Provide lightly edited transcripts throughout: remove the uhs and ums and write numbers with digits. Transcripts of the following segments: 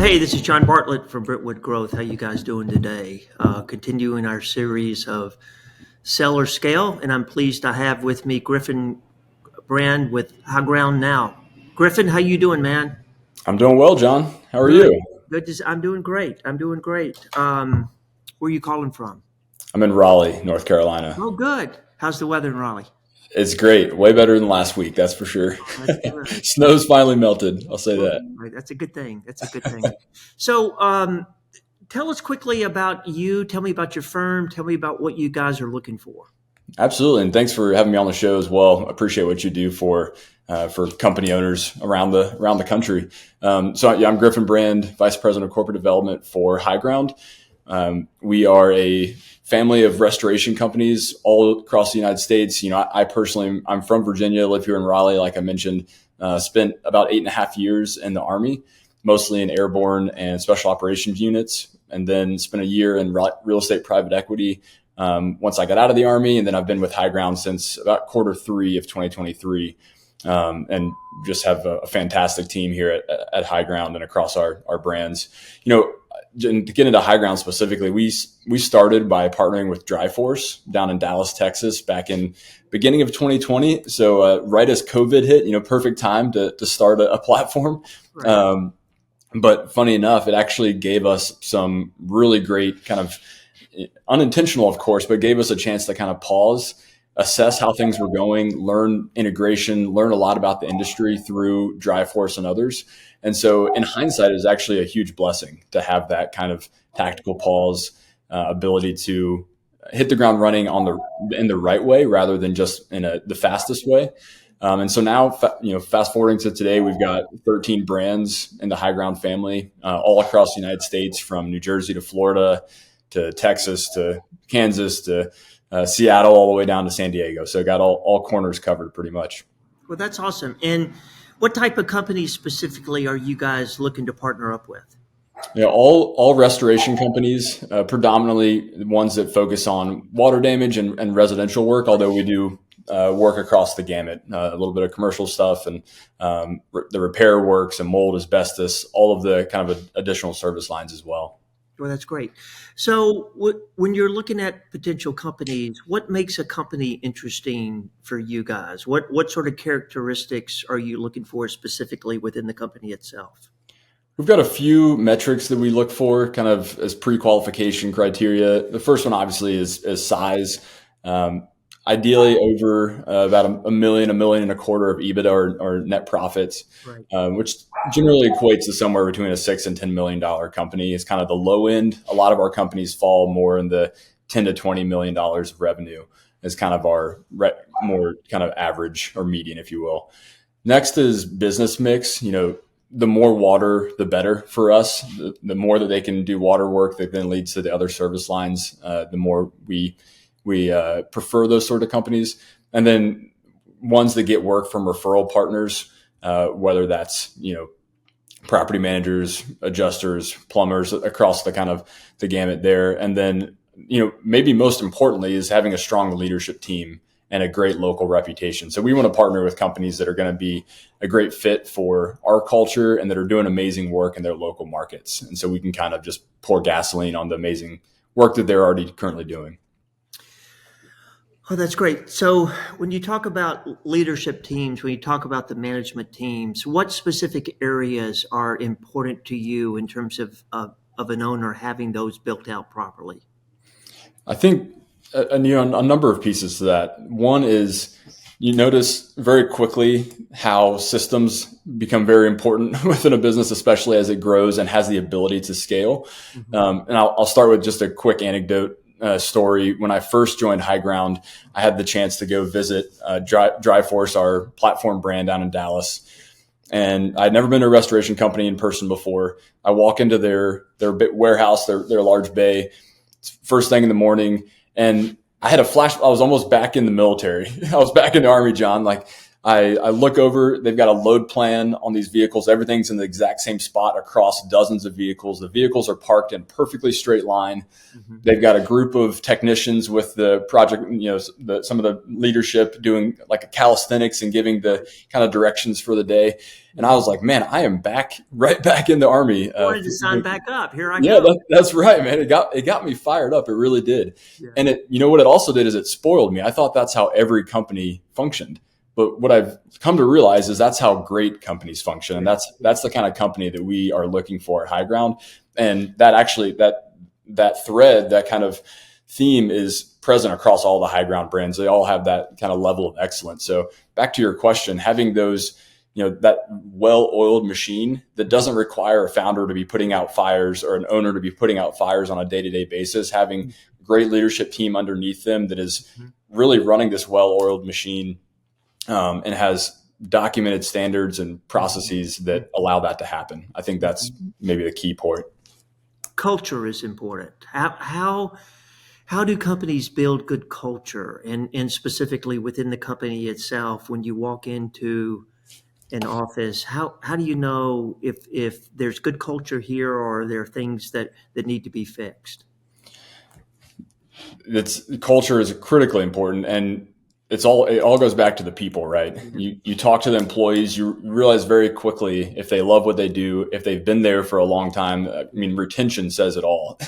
Hey, this is John Bartlett from Brentwood Growth. How you guys doing today? Continuing our series of seller scale, and I'm pleased to have with me Griffin Brand with HighGround now. Griffin, how you doing, man? I'm doing well, John. How are Good. you? I'm doing great. I'm doing great. Where are you calling from? I'm in Raleigh, North Carolina. Oh, good. How's the weather in Raleigh? It's great. Way better than last week, that's for sure. Oh, that's good. Snow's finally melted. I'll say Well, that. right, that's a good thing. That's a good thing. So, tell us quickly about you. Tell me about your firm. Tell me about what you guys are looking for. Absolutely. And thanks for having me on the show as well. Appreciate what you do for company owners around the country. So I'm Griffin Brand, Vice President of Corporate Development for HighGround. We are a family of restoration companies all across the United States. I personally, I'm from Virginia, live here in Raleigh, like I mentioned, spent about 8.5 years in the Army, mostly in airborne and special operations units, and then spent a year in real estate private equity once I got out of the Army. And then I've been with HighGround since about Q3 of 2023. And just have a fantastic team here at HighGround and across our brands. To get into HighGround specifically, we started by partnering with Dryforce down in Dallas, Texas, back in beginning of 2020. So right as COVID hit, perfect time to start a platform. Right. But funny enough, it actually gave us some really great kind of unintentional, of course, but gave us a chance to kind of pause, assess how things were going, learn integration, learn a lot about the industry through Dryforce and others. And so in hindsight, it was actually a huge blessing to have that kind of tactical pause, ability to hit the ground running in the right way rather than just in the fastest way. And so now, fast forwarding to today, we've got 13 brands in the HighGround family, all across the United States, from New Jersey to Florida to Texas to Kansas to Seattle, all the way down to San Diego. So got all corners covered pretty much. Well, that's awesome. And what type of companies specifically are you guys looking to partner up with? All restoration companies, predominantly ones that focus on water damage and residential work, although we do work across the gamut, a little bit of commercial stuff and the repair works and mold, asbestos, all of the kind of additional service lines as well. Well, that's great. So when you're looking at potential companies, what makes a company interesting for you guys? What sort of characteristics are you looking for specifically within the company itself? We've got a few metrics that we look for kind of as pre-qualification criteria. The first one obviously is size. Ideally over about a million and a quarter of EBITDA or net profits, Right. which generally equates to somewhere between a $6 and $10 million company is kind of the low end. A lot of our companies fall more in the $10 to $20 million of revenue as kind of our more kind of average or median, if you will. Next is business mix. The more water, the better for us. The more that they can do water work that then leads to the other service lines, the more we prefer those sort of companies. And then ones that get work from referral partners, whether that's, property managers, adjusters, plumbers, across the kind of the gamut there. And then, maybe most importantly is having a strong leadership team and a great local reputation. So we want to partner with companies that are going to be a great fit for our culture and that are doing amazing work in their local markets. And so we can kind of just pour gasoline on the amazing work that they're already currently doing. Oh, that's great. So when you talk about leadership teams, when you talk about the management teams, what specific areas are important to you in terms of an owner having those built out properly? I think a number of pieces to that. One is you notice very quickly how systems become very important within a business, especially as it grows and has the ability to scale. Mm-hmm. And I'll start with just a quick anecdote. Story. When I first joined HighGround, I had the chance to go visit Dryforce, our platform brand down in Dallas. And I'd never been to a restoration company in person before. I walk into their warehouse, their large bay, first thing in the morning. And I had a flash. I was almost back in the military. I was back in the Army, John. Like I look over, they've got a load plan on these vehicles. Everything's in the exact same spot across dozens of vehicles. The vehicles are parked in perfectly straight line. Mm-hmm. They've got a group of technicians with the project, some of the leadership doing like a calisthenics and giving the kind of directions for the day. And I was like, man, I am right back in the Army. I wanted to sign back up. Here I Yeah, go. that's right, man. It got me fired up. It really did. Yeah. And what it also did is it spoiled me. I thought that's how every company functioned. But what I've come to realize is that's how great companies function. And that's the kind of company that we are looking for at HighGround. And that thread, that kind of theme is present across all the HighGround brands. They all have that kind of level of excellence. So back to your question, having those, that well-oiled machine that doesn't require a founder to be putting out fires or an owner to be putting out fires on a day-to-day basis, having a great leadership team underneath them that is really running this well-oiled machine and has documented standards and processes that allow that to happen. I think that's maybe the key point. Culture is important. How do companies build good culture, and specifically within the company itself? When you walk into an office, how do you know if there's good culture here, or are there things that need to be fixed? Culture is critically important, and it all goes back to the people, right? Mm-hmm. You talk to the employees, you realize very quickly if they love what they do, if they've been there for a long time. I mean, retention says it all.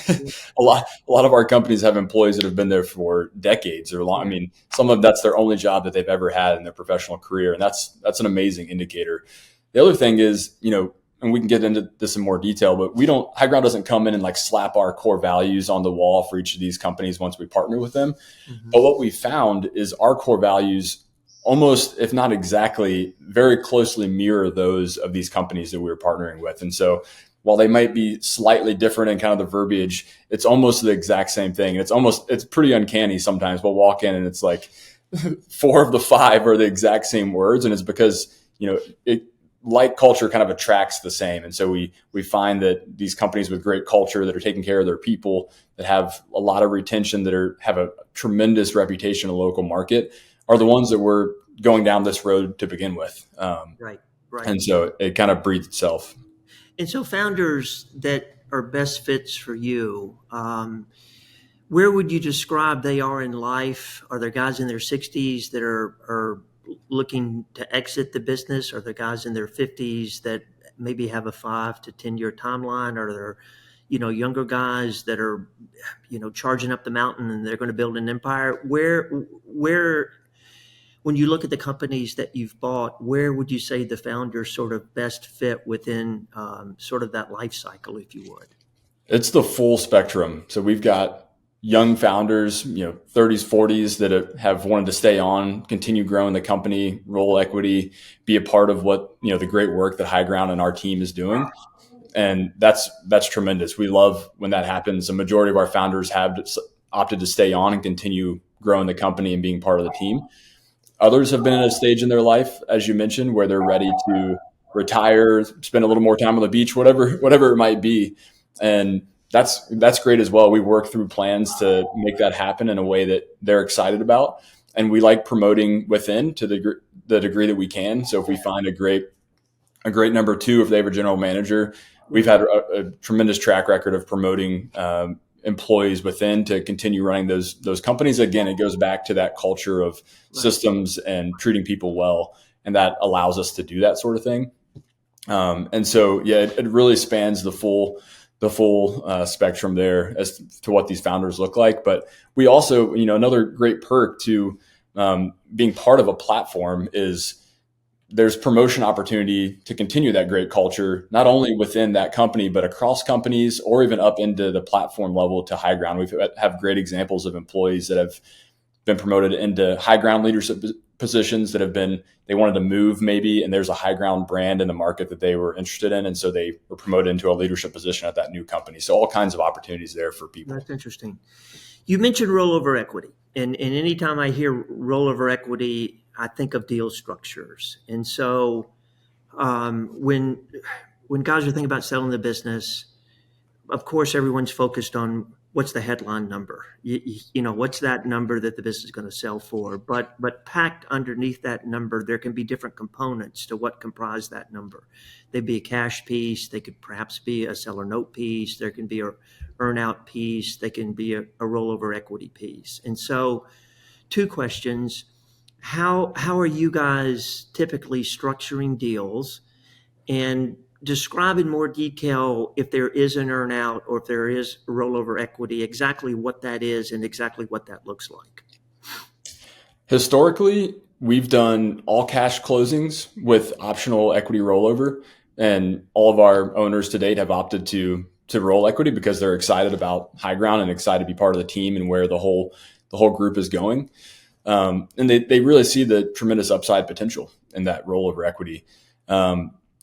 a lot of our companies have employees that have been there for decades or long. I mean, some of that's their only job that they've ever had in their professional career, and that's an amazing indicator. The other thing is, and we can get into this in more detail, but HighGround doesn't come in and like slap our core values on the wall for each of these companies once we partner with them. Mm-hmm. But what we found is our core values almost, if not exactly, very closely mirror those of these companies that we were partnering with. And so while they might be slightly different in kind of the verbiage, it's almost the exact same thing. It's pretty uncanny sometimes. We'll walk in and it's like 4 of the 5 are the exact same words. And it's because, like culture kind of attracts the same. And so we find that these companies with great culture that are taking care of their people, that have a lot of retention, that have a tremendous reputation in the local market, are the ones that we're going down this road to begin with. Right. And so it kind of breeds itself. And so founders that are best fits for you, where would you describe they are in life? Are there guys in their 60s that are looking to exit the business? Are there guys in their 50s that maybe have a 5 to 10 year timeline? Are there, younger guys that are, charging up the mountain and they're going to build an empire? Where, when you look at the companies that you've bought, where would you say the founders sort of best fit within sort of that life cycle, if you would? It's the full spectrum. So we've got young founders, 30s, 40s that have wanted to stay on, continue growing the company, roll equity, be a part of what, the great work that HighGround and our team is doing. And that's tremendous. We love when that happens. The majority of our founders have opted to stay on and continue growing the company and being part of the team. Others have been at a stage in their life, as you mentioned, where they're ready to retire, spend a little more time on the beach, whatever it might be. And that's great as well. We work through plans to make that happen in a way that they're excited about. And we like promoting within to the degree that we can. So if we find a great number 2, if they have a general manager, we've had a tremendous track record of promoting employees within to continue running those companies. Again, it goes back to that culture of systems and treating people well. And that allows us to do that sort of thing. And so, yeah, it really spans the full spectrum there as to what these founders look like. But we also, another great perk to being part of a platform is there's promotion opportunity to continue that great culture, not only within that company, but across companies or even up into the platform level to HighGround. We have great examples of employees that have been promoted into HighGround leadership positions they wanted to move maybe, and there's a HighGround brand in the market that they were interested in. And so they were promoted into a leadership position at that new company. So all kinds of opportunities there for people. That's interesting. You mentioned rollover equity, and anytime I hear rollover equity, I think of deal structures. And so when guys are thinking about selling the business, of course, everyone's focused on what's the headline number? What's that number that the business is going to sell for? But packed underneath that number, there can be different components to what comprise that number. They'd be a cash piece. They could perhaps be a seller note piece. There can be a earnout piece. They can be a rollover equity piece. And so, two questions: how are you guys typically structuring deals? And describe in more detail, if there is an earnout or if there is rollover equity, exactly what that is and exactly what that looks like. Historically, we've done all cash closings with optional equity rollover, and all of our owners to date have opted to roll equity because they're excited about HighGround and excited to be part of the team and where the whole group is going. And they really see the tremendous upside potential in that rollover equity.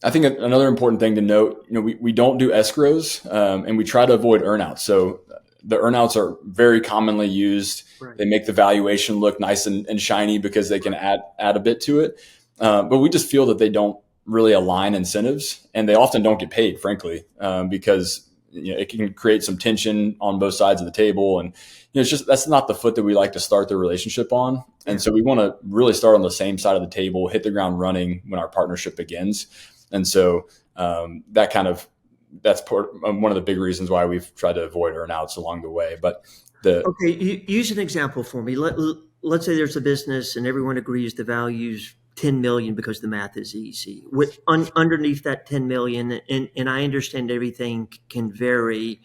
I think another important thing to note, we don't do escrows, and we try to avoid earnouts. So the earnouts are very commonly used. Right. They make the valuation look nice and shiny because they can add a bit to it. But we just feel that they don't really align incentives, and they often don't get paid, frankly, because it can create some tension on both sides of the table. And it's just, that's not the foot that we like to start the relationship on. And so we want to really start on the same side of the table, hit the ground running when our partnership begins. And so that's one of the big reasons why we've tried to avoid earnouts along the way. But okay, use an example for me. Let's say there's a business and everyone agrees the value's 10 million because the math is easy. With underneath that 10 million, and I understand everything can vary.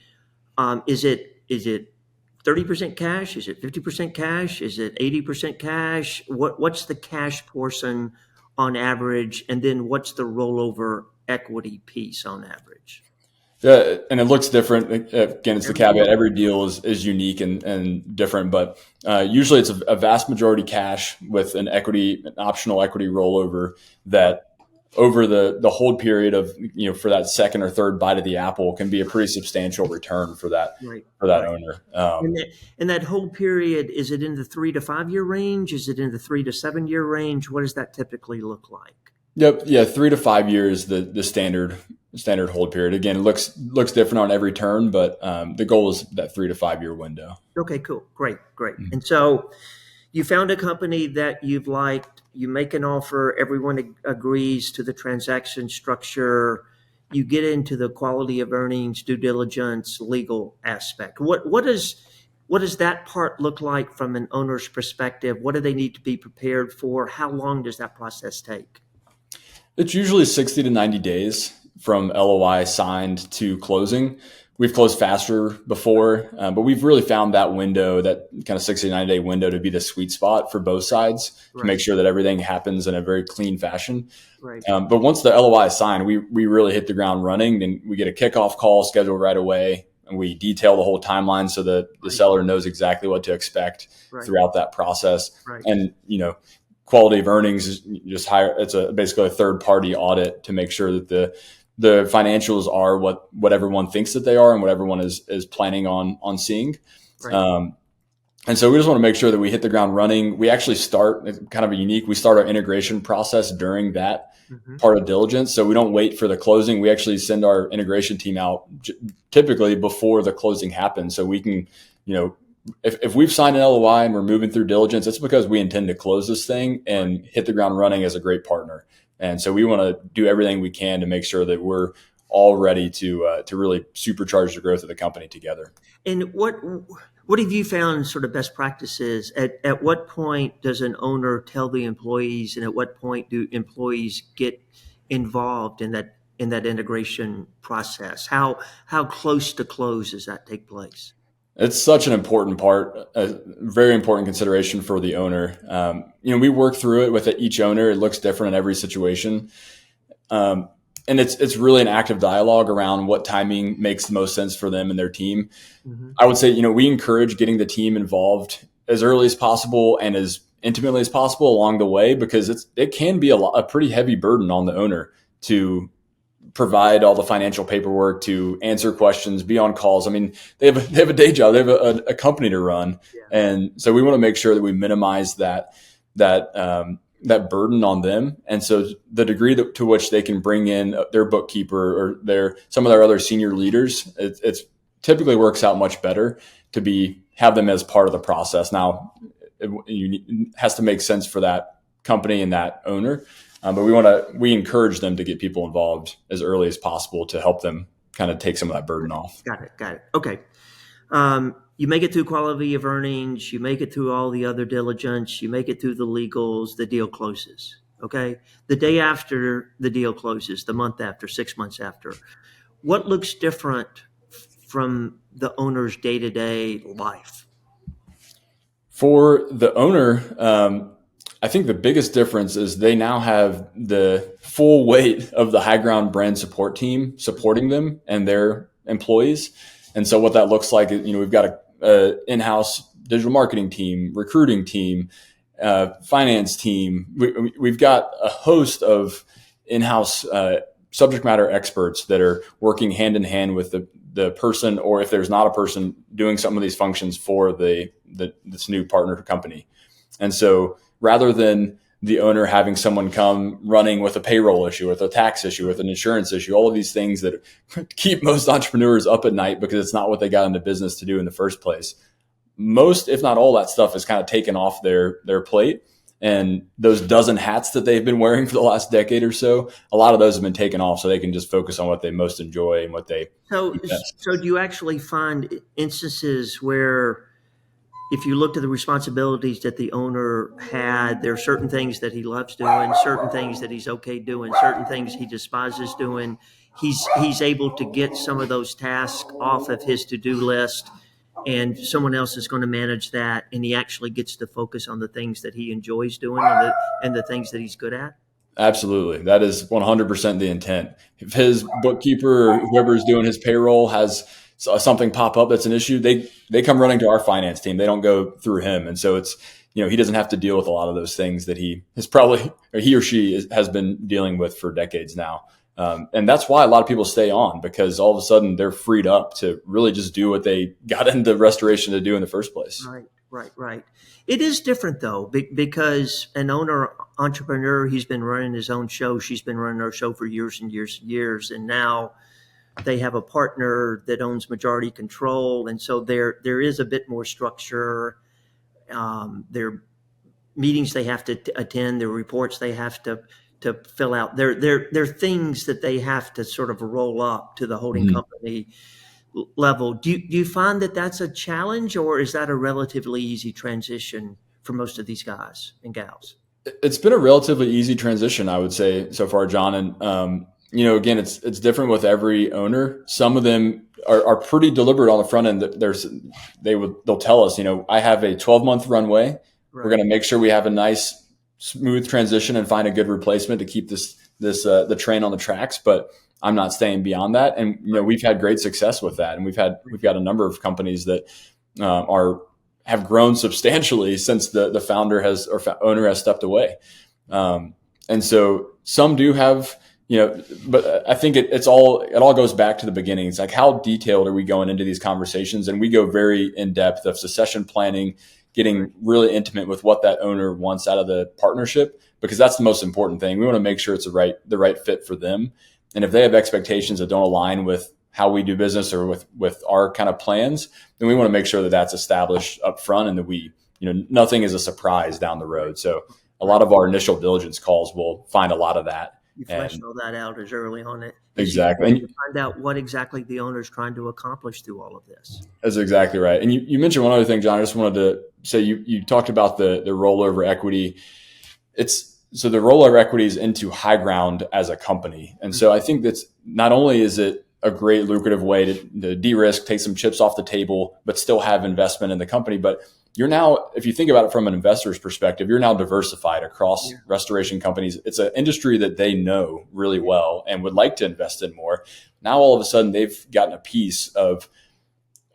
Is it 30% cash? Is it 50% cash? Is it 80% cash? What's the cash portion on average? And then what's the rollover equity piece on average? Yeah, and it looks different. Again, it's the caveat. Every deal is unique and different, but usually it's a vast majority cash with an optional equity rollover that over the hold period of, for that second or third bite of the apple can be a pretty substantial return for that, right. owner. And that hold period, is it in the 3 to 5 year range? Is it in the 3 to 7 year range? What does that typically look like? Yep. Yeah. 3 to 5 years, the standard hold period. Again, it looks different on every turn, but the goal is that 3 to 5 year window. Okay, cool. Great. Mm-hmm. And so you found a company that you've liked, you make an offer, everyone agrees to the transaction structure, you get into the quality of earnings, due diligence, legal aspect. What does that part look like from an owner's perspective? What do they need to be prepared for? How long does that process take? It's usually 60 to 90 days from LOI signed to closing. We've closed faster before, but we've really found that window, that kind of 60 to 90 day window, to be the sweet spot for both sides, to make sure that everything happens in a very clean fashion. Right. But once the LOI is signed, we really hit the ground running. Then we get a kickoff call scheduled right away, and we detail the whole timeline so that the seller knows exactly what to expect throughout that process. Right. And, quality of earnings is just higher. It's basically a third party audit to make sure that the financials are what everyone thinks that they are and what everyone is planning on seeing. Right. And so we just want to make sure that we hit the ground running. We actually start kind of we start our integration process during that part of diligence. So we don't wait for the closing. We actually send our integration team out typically before the closing happens. So we can, if we've signed an LOI and we're moving through diligence, it's because we intend to close this thing and hit the ground running as a great partner. And so we want to do everything we can to make sure that we're all ready to really supercharge the growth of the company together. And what have you found sort of best practices? At what point does an owner tell the employees, and at what point do employees get involved in that integration process? How close to close does that take place? It's such an important part, a very important consideration for the owner. We work through it with each owner. It looks different in every situation. And it's really an active dialogue around what timing makes the most sense for them and their team. Mm-hmm. I would say, we encourage getting the team involved as early as possible and as intimately as possible along the way, because it can be a pretty heavy burden on the owner to provide all the financial paperwork, to answer questions, be on calls. I mean, they have a day job, they have a company to run. Yeah. And so we want to make sure that we minimize that burden on them. And so the degree to which they can bring in their bookkeeper or some of their other senior leaders, it's typically works out much better to have them as part of the process. Now, it has to make sense for that company and that owner, but we encourage them to get people involved as early as possible to help them kind of take some of that burden off. Got it. Okay. You make it through quality of earnings, you make it through all the other diligence, you make it through the legals, the deal closes. Okay. The day after the deal closes, the month after, 6 months after, what looks different from the owner's day-to-day life? For the owner, I think the biggest difference is they now have the full weight of the HighGround brand support team supporting them and their employees. And so what that looks like is, we've got a in-house digital marketing team, recruiting team, finance team. We've got a host of in-house subject matter experts that are working hand in hand with the person, or if there's not a person, doing some of these functions for this new partner company. And so rather than the owner having someone come running with a payroll issue, with a tax issue, with an insurance issue, all of these things that keep most entrepreneurs up at night because it's not what they got into business to do in the first place. Most, if not all, that stuff is kind of taken off their plate. And those dozen hats that they've been wearing for the last decade or so, a lot of those have been taken off so they can just focus on what they most enjoy and what they do best. So do you actually find instances where, if you looked at the responsibilities that the owner had, there are certain things that he loves doing, certain things that he's okay doing, certain things he despises doing. He's able to get some of those tasks off of his to-do list, and someone else is going to manage that, and he actually gets to focus on the things that he enjoys doing and the things that he's good at? Absolutely. That is 100% the intent. If his bookkeeper or whoever is doing his payroll has something pop up that's an issue, they come running to our finance team. They don't go through him. And so it's, he doesn't have to deal with a lot of those things that he or she has been dealing with for decades now. And that's why a lot of people stay on, because all of a sudden they're freed up to really just do what they got into restoration to do in the first place. Right. It is different though, because an owner entrepreneur, he's been running his own show. She's been running her show for years and years and years. And now they have a partner that owns majority control. And so there is a bit more structure. There are meetings they have to attend, there are reports they have to fill out. There are things that they have to sort of roll up to the holding company level. Do you find that that's a challenge, or is that a relatively easy transition for most of these guys and gals? It's been a relatively easy transition, I would say, so far, John. And, again, it's different with every owner. Some of them are pretty deliberate on the front end. They'll tell us, I have a 12-month runway. Right. We're going to make sure we have a nice, smooth transition and find a good replacement to keep the train on the tracks. But I'm not staying beyond that. And, we've had great success with that. And we've got a number of companies that have grown substantially since the founder owner has stepped away. And so some do have, but I think it all goes back to the beginning. It's like, how detailed are we going into these conversations? And we go very in depth of succession planning, getting really intimate with what that owner wants out of the partnership, because that's the most important thing. We want to make sure it's the right fit for them. And if they have expectations that don't align with how we do business or with our kind of plans, then we want to make sure that that's established up front and that nothing is a surprise down the road. So a lot of our initial diligence calls will find a lot of that. You flesh all that out as early on it. Exactly. And you find out what exactly the owner is trying to accomplish through all of this. That's exactly right. And you mentioned one other thing, John. I just wanted to say you talked about the rollover equity. So the rollover equity is into HighGround as a company. And so I think that's not only is it a great lucrative way to de-risk, take some chips off the table, but still have investment in the company. But you're now, if you think about it from an investor's perspective, you're now diversified across restoration companies. It's an industry that they know really well and would like to invest in more. Now, all of a sudden, they've gotten a piece of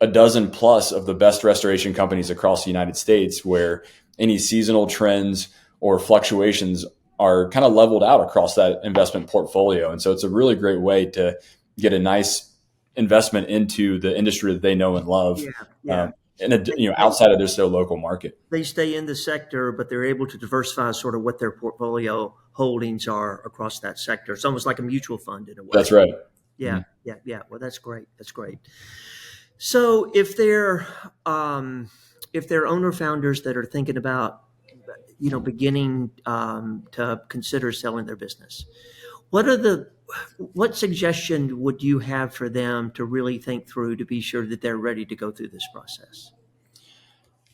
a dozen plus of the best restoration companies across the United States, where any seasonal trends or fluctuations are kind of leveled out across that investment portfolio. And so it's a really great way to get a nice investment into the industry that they know and love. Outside of their local market. They stay in the sector, but they're able to diversify sort of what their portfolio holdings are across that sector. It's almost like a mutual fund in a way. That's right. Yeah. Well, that's great. So if they're owner founders that are thinking about beginning to consider selling their business, what are the what suggestion would you have for them to really think through to be sure that they're ready to go through this process?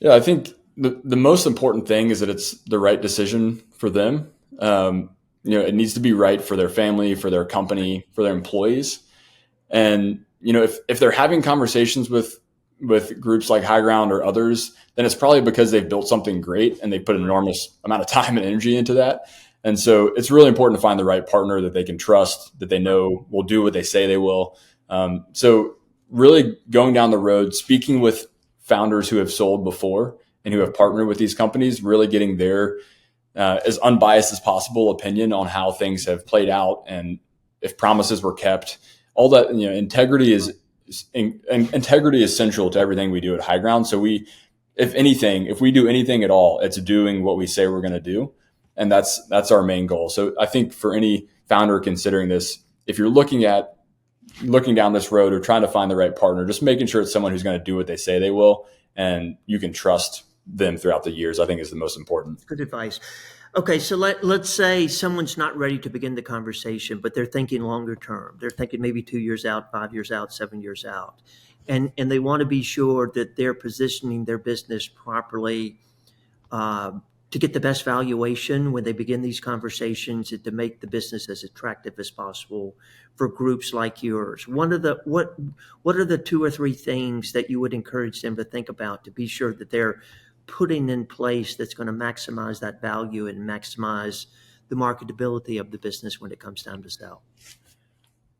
Yeah, I think the most important thing is that it's the right decision for them. It needs to be right for their family, for their company, for their employees. And if they're having conversations with groups like HighGround or others, then it's probably because they've built something great and they put an enormous amount of time and energy into that. And so it's really important to find the right partner that they can trust, that they know will do what they say they will. So really going down the road, speaking with founders who have sold before and who have partnered with these companies, really getting their as unbiased as possible opinion on how things have played out and if promises were kept. All that, integrity is central to everything we do at HighGround. So if we do anything at all, it's doing what we say we're going to do. And that's our main goal. So I think for any founder considering this, if you're looking down this road or trying to find the right partner, just making sure it's someone who's going to do what they say they will, and you can trust them throughout the years, I think is the most important. Good advice. Okay, so let's say someone's not ready to begin the conversation, but they're thinking longer term. They're thinking maybe 2 years out, 5 years out, 7 years out. And they want to be sure that they're positioning their business properly to get the best valuation when they begin these conversations and to make the business as attractive as possible for groups like yours. What are the 2 or 3 things that you would encourage them to think about to be sure that they're putting in place that's going to maximize that value and maximize the marketability of the business when it comes time to sell?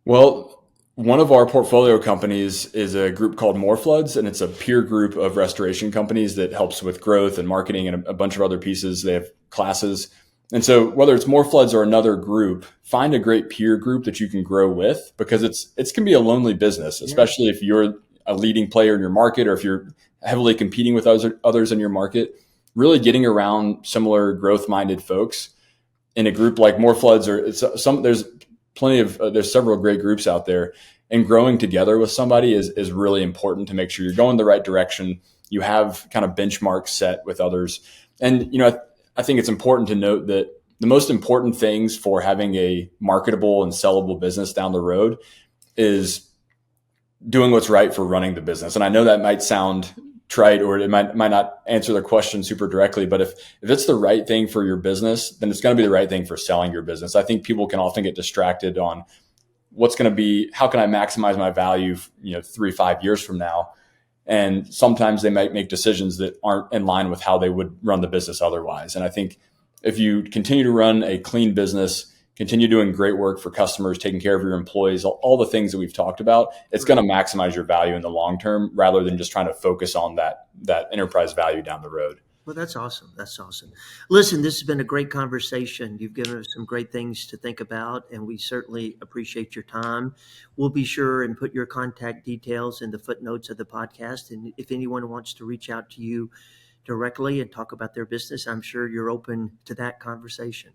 Well, one of our portfolio companies is a group called More Floods, and it's a peer group of restoration companies that helps with growth and marketing and a bunch of other pieces. They have classes. And so whether it's More Floods or another group, find a great peer group that you can grow with, because it can be a lonely business, especially if you're a leading player in your market or if you're heavily competing with others in your market. Really getting around similar growth-minded folks in a group like More Floods, or there's several great groups out there, and growing together with somebody is really important to make sure you're going the right direction. You have kind of benchmarks set with others. And, I think it's important to note that the most important things for having a marketable and sellable business down the road is doing what's right for running the business. And I know that might sound trite, or it might not answer the question super directly, but if it's the right thing for your business, then it's going to be the right thing for selling your business. I think people can often get distracted on how can I maximize my value, 3-5 years from now? And sometimes they might make decisions that aren't in line with how they would run the business otherwise. And I think if you continue to run a clean business, continue doing great work for customers, taking care of your employees, all the things that we've talked about, it's going to maximize your value in the long term rather than just trying to focus on that enterprise value down the road. Well, that's awesome. That's awesome. Listen, this has been a great conversation. You've given us some great things to think about, and we certainly appreciate your time. We'll be sure and put your contact details in the footnotes of the podcast. And if anyone wants to reach out to you directly and talk about their business, I'm sure you're open to that conversation.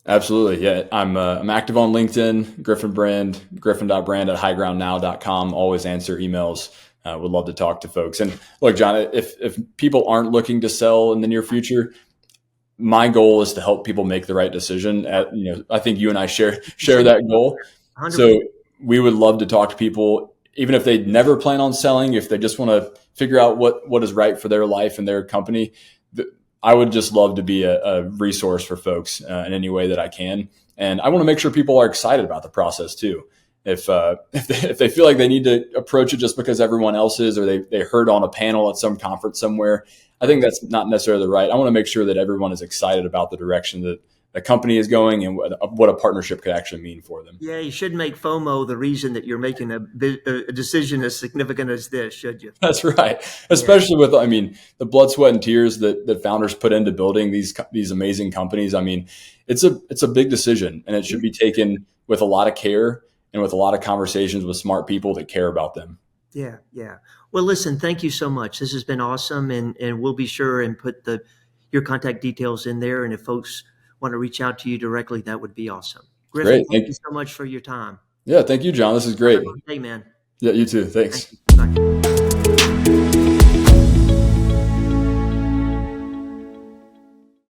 Absolutely. Yeah. I'm active on LinkedIn, Griffin Brand, griffin.brand@highgroundnow.com. Always answer emails. Would love to talk to folks. And look, John, if people aren't looking to sell in the near future, my goal is to help people make the right decision. I think you and I share that goal. 100%. So we would love to talk to people, even if they never plan on selling, if they just want to figure out what is right for their life and their company. I would just love to be a resource for folks in any way that I can. And I want to make sure people are excited about the process too. If they feel like they need to approach it just because everyone else is, or they heard on a panel at some conference somewhere, I think that's not necessarily right. I want to make sure that everyone is excited about the direction that the company is going and what a partnership could actually mean for them. Yeah, you shouldn't make FOMO the reason that you're making a decision as significant as this, should you? That's right. Especially with, the blood, sweat, and tears that founders put into building these amazing companies. It's a big decision, and it should be taken with a lot of care and with a lot of conversations with smart people that care about them. Yeah. Well, listen, thank you so much. This has been awesome, and we'll be sure and put your contact details in there. And if folks want to reach out to you directly, that would be awesome. Griffin, great. Thank you so much for your time. Yeah, thank you, John. This is great. Hey, man. Yeah, you too. Thanks. Thank you. Bye.